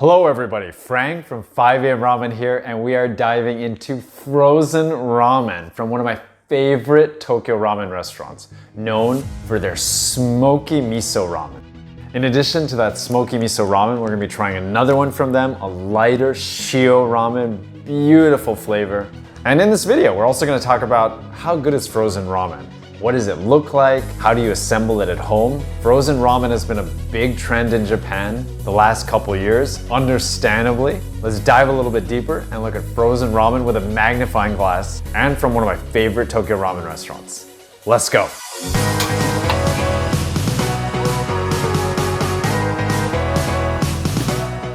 Hello everybody, Frank from AM Ramen here, and we are diving into frozen ramen from one of my favorite Tokyo ramen restaurants, known for their smoky miso ramen. In addition to that smoky miso ramen, we're gonna be trying another one from them, a lighter Shio Ramen, beautiful flavor. And in this video, we're also gonna talk about how good is frozen ramen. What does it look like? How do you assemble it at home? Frozen ramen has been a big trend in Japan the last couple years, understandably. Let's dive a little bit deeper and look at frozen ramen with a magnifying glass and from one of my favorite Tokyo ramen restaurants. Let's go.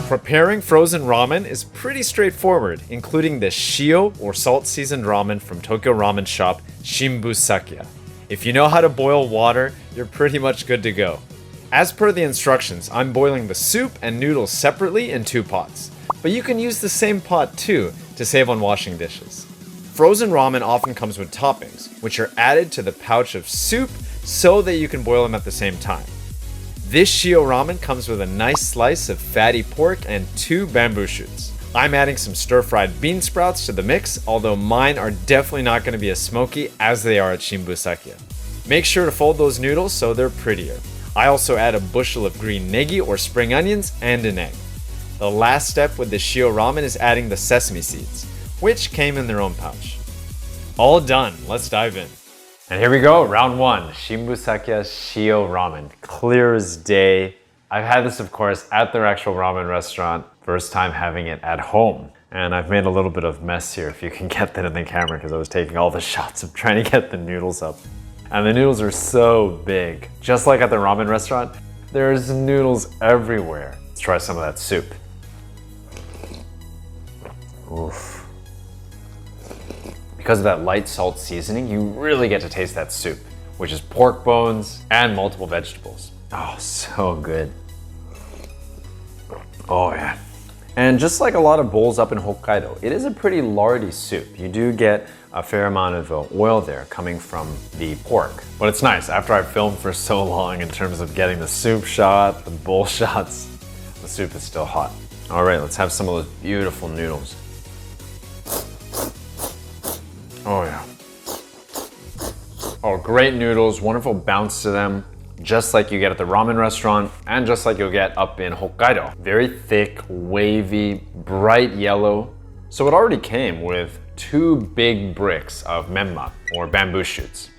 Preparing frozen ramen is pretty straightforward, including the Shio or salt seasoned ramen from Tokyo ramen shop Shinbu Sakiya. If you know how to boil water, you're pretty much good to go. As per the instructions, I'm boiling the soup and noodles separately in 2 pots. But you can use the same pot too to save on washing dishes. Frozen ramen often comes with toppings, which are added to the pouch of soup so that you can boil them at the same time. This Shio ramen comes with a nice slice of fatty pork and 2 bamboo shoots. I'm adding some stir-fried bean sprouts to the mix, although mine are definitely not going to be as smoky as they are at Shinbu Sakiya. Make sure to fold those noodles so they're prettier. I also add a bushel of green negi or spring onions and an egg. The last step with the Shio ramen is adding the sesame seeds, which came in their own pouch. All done, let's dive in. And here we go, round 1, Shinbu Sakiya Shio Ramen. Clear as day. I've had this, of course, at their actual ramen restaurant. First time having it at home. And I've made a little bit of mess here, if you can get that in the camera, because I was taking all the shots of trying to get the noodles up. And the noodles are so big. Just like at the ramen restaurant, there's noodles everywhere. Let's try some of that soup. Oof. Because of that light salt seasoning, you really get to taste that soup, which is pork bones and multiple vegetables. Oh, so good. Oh yeah. And just like a lot of bowls up in Hokkaido, it is a pretty lardy soup. You do get a fair amount of oil there coming from the pork. But it's nice, after I've filmed for so long in terms of getting the soup shot, the bowl shots, the soup is still hot. All right, let's have some of those beautiful noodles. Oh yeah. Oh, great noodles, wonderful bounce to them. Just like you get at the ramen restaurant and just like you'll get up in Hokkaido. Very thick, wavy, bright yellow. So it already came with 2 big bricks of menma or bamboo shoots.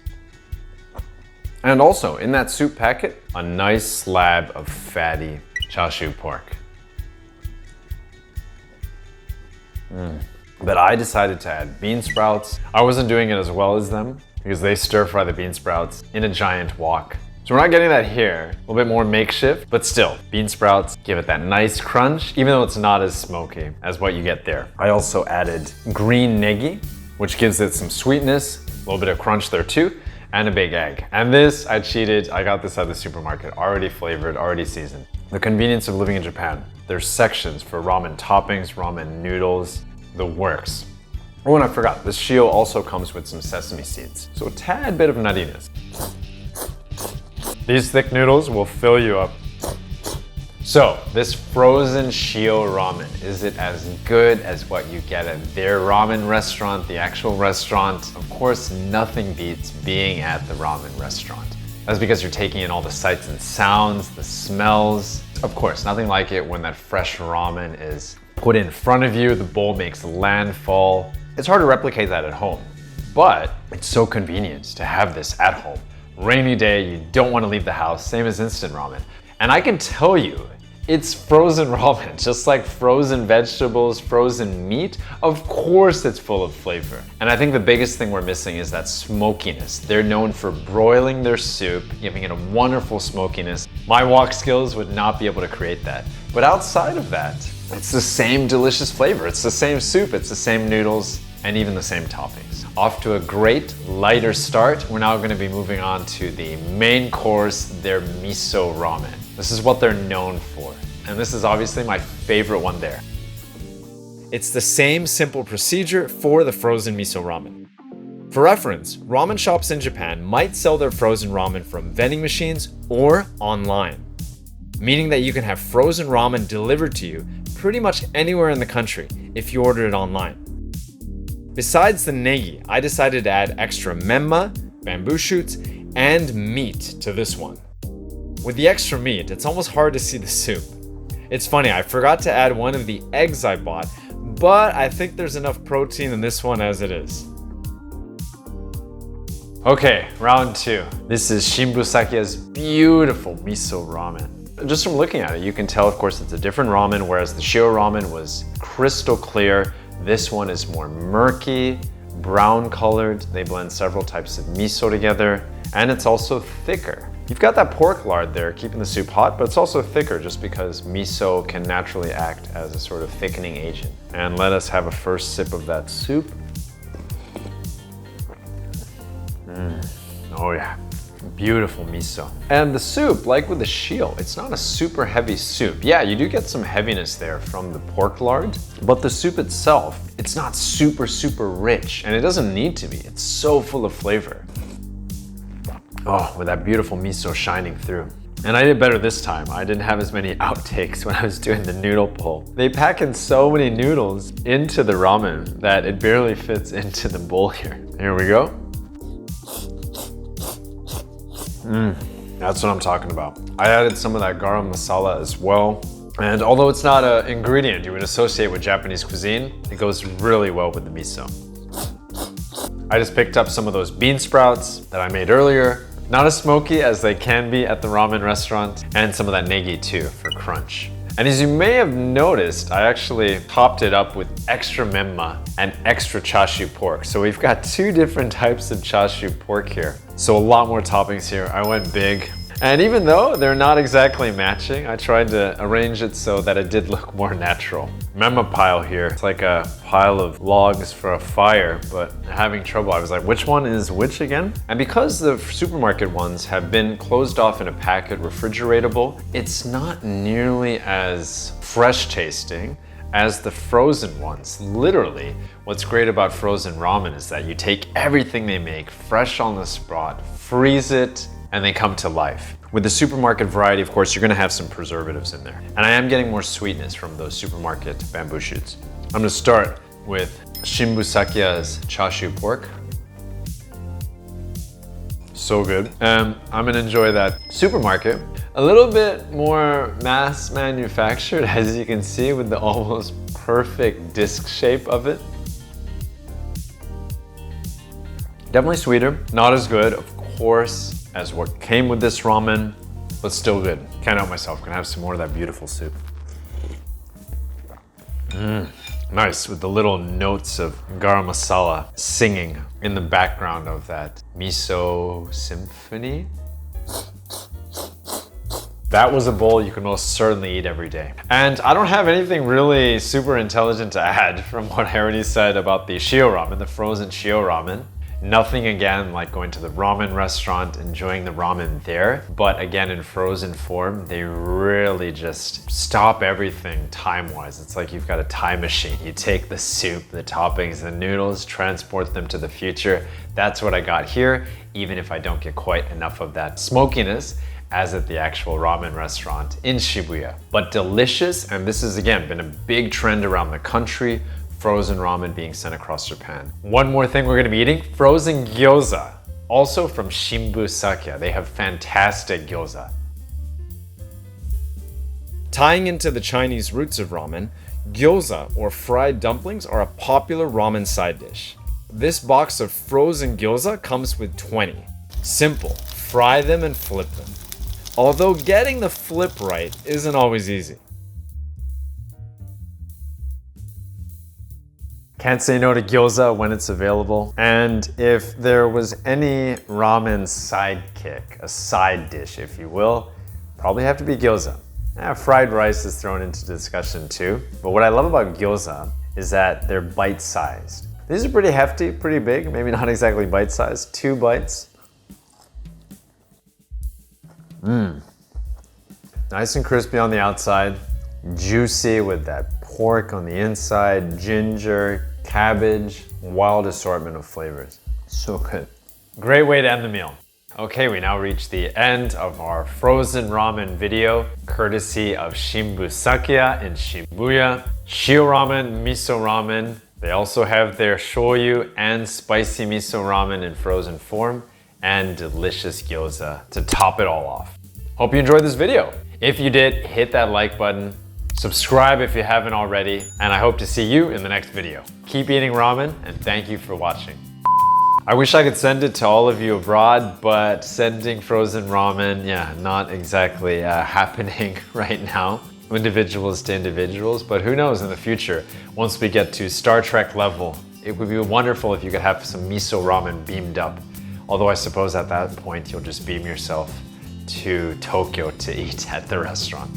And also in that soup packet, a nice slab of fatty chashu pork. But I decided to add bean sprouts. I wasn't doing it as well as them because they stir fry the bean sprouts in a giant wok. So we're not getting that here, a little bit more makeshift, but still, bean sprouts give it that nice crunch, even though it's not as smoky as what you get there. I also added green negi, which gives it some sweetness, a little bit of crunch there too, and a big egg. And this, I cheated, I got this at the supermarket, already flavored, already seasoned. The convenience of living in Japan. There's sections for ramen toppings, ramen noodles, the works. Oh, and I forgot, this Shio also comes with some sesame seeds, so a tad bit of nuttiness. These thick noodles will fill you up. So, this frozen Shio ramen, is it as good as what you get at their ramen restaurant, the actual restaurant? Of course, nothing beats being at the ramen restaurant. That's because you're taking in all the sights and sounds, the smells. Of course, nothing like it when that fresh ramen is put in front of you, the bowl makes landfall. It's hard to replicate that at home, but it's so convenient to have this at home. Rainy day, you don't want to leave the house, same as instant ramen. And I can tell you, it's frozen ramen, just like frozen vegetables, frozen meat. Of course it's full of flavor. And I think the biggest thing we're missing is that smokiness. They're known for broiling their soup, giving it a wonderful smokiness. My wok skills would not be able to create that. But outside of that, it's the same delicious flavor. It's the same soup, it's the same noodles, and even the same toppings. Off to a great, lighter start. We're now gonna be moving on to the main course, their MISO Ramen. This is what they're known for. And this is obviously my favorite one there. It's the same simple procedure for the frozen miso ramen. For reference, ramen shops in Japan might sell their frozen ramen from vending machines or online. meaning that you can have frozen ramen delivered to you pretty much anywhere in the country if you order it online. Besides the negi, I decided to add extra memma, bamboo shoots, and meat to this one. With the extra meat, it's almost hard to see the soup. It's funny, I forgot to add one of the eggs I bought, but I think there's enough protein in this one as it is. Okay, round 2. This is Shinbu Sakiya's beautiful miso ramen. Just from looking at it, you can tell, of course, it's a different ramen, whereas the Shio Ramen was crystal clear. This one is more murky, brown colored. They blend several types of miso together, and it's also thicker. You've got that pork lard there keeping the soup hot, but it's also thicker just because miso can naturally act as a sort of thickening agent. And let us have a first sip of that soup. Oh yeah, beautiful miso. And the soup, like with the shio, it's not a super heavy soup. Yeah, you do get some heaviness there from the pork lard, but the soup itself, it's not super rich, and it doesn't need to be. It's so full of flavor. Oh, with that beautiful miso shining through. And I did better this time. I didn't have as many outtakes when I was doing the noodle pull. They pack in so many noodles into the ramen that it barely fits into the bowl here. Here we go. That's what I'm talking about. I added some of that garam masala as well. And although it's not an ingredient you would associate with Japanese cuisine, it goes really well with the miso. I just picked up some of those bean sprouts that I made earlier. Not as smoky as they can be at the ramen restaurant, and some of that negi too for crunch. And as you may have noticed, I actually topped it up with extra memma and extra chashu pork. So we've got 2 different types of chashu pork here. So a lot more toppings here. I went big. And even though they're not exactly matching, I tried to arrange it so that it did look more natural. Memma pile here, it's like a pile of logs for a fire, but having trouble. I was like, which one is which again? And because the supermarket ones have been closed off in a packet, refrigeratable, it's not nearly as fresh tasting as the frozen ones. Literally, what's great about frozen ramen is that you take everything they make fresh on the spot, freeze it, and they come to life. With the supermarket variety, of course, you're gonna have some preservatives in there. And I am getting more sweetness from those supermarket bamboo shoots. I'm gonna start with Shinbu Sakiya's chashu pork. So good. I'm gonna enjoy that supermarket. A little bit more mass manufactured, as you can see, with the almost perfect disc shape of it. Definitely sweeter, not as good, of course, as what came with this ramen, but still good. Can't help myself, gonna have some more of that beautiful soup. Nice, with the little notes of garam masala singing in the background of that miso symphony. That was a bowl you can most certainly eat every day. And I don't have anything really super intelligent to add from what I already said about the Shio Ramen, the frozen Shio Ramen. Nothing again like going to the ramen restaurant, enjoying the ramen there, but again in frozen form, they really just stop everything time-wise. It's like you've got a time machine. You take the soup, the toppings, the noodles, transport them to the future. That's what I got here, even if I don't get quite enough of that smokiness as at the actual ramen restaurant in Shibuya. But delicious, and this has again been a big trend around the country, frozen ramen being sent across Japan. One more thing we're gonna be eating, frozen gyoza. Also from Shinbu Sakiya, they have fantastic gyoza. Tying into the Chinese roots of ramen, gyoza or fried dumplings are a popular ramen side dish. This box of frozen gyoza comes with 20. Simple, fry them and flip them. Although getting the flip right isn't always easy. Can't say no to gyoza when it's available. And if there was any ramen sidekick, a side dish if you will, probably have to be gyoza. Fried rice is thrown into discussion too. But what I love about gyoza is that they're bite-sized. These are pretty hefty, pretty big, maybe not exactly bite-sized, 2 bites. Nice and crispy on the outside, juicy with that pork on the inside, ginger, cabbage, wild assortment of flavors. So good. Great way to end the meal. Okay, we now reach the end of our frozen ramen video, courtesy of Shinbu Sakiya in Shibuya. Shio Ramen, MISO Ramen. They also have their shoyu and spicy miso ramen in frozen form, and delicious gyoza to top it all off. Hope you enjoyed this video. If you did, hit that like button, subscribe if you haven't already, and I hope to see you in the next video. Keep eating ramen, and thank you for watching. I wish I could send it to all of you abroad, but sending frozen ramen, not exactly happening right now. Individuals to individuals, but who knows in the future, once we get to Star Trek level, it would be wonderful if you could have some miso ramen beamed up. Although I suppose at that point, you'll just beam yourself to Tokyo to eat at the restaurant.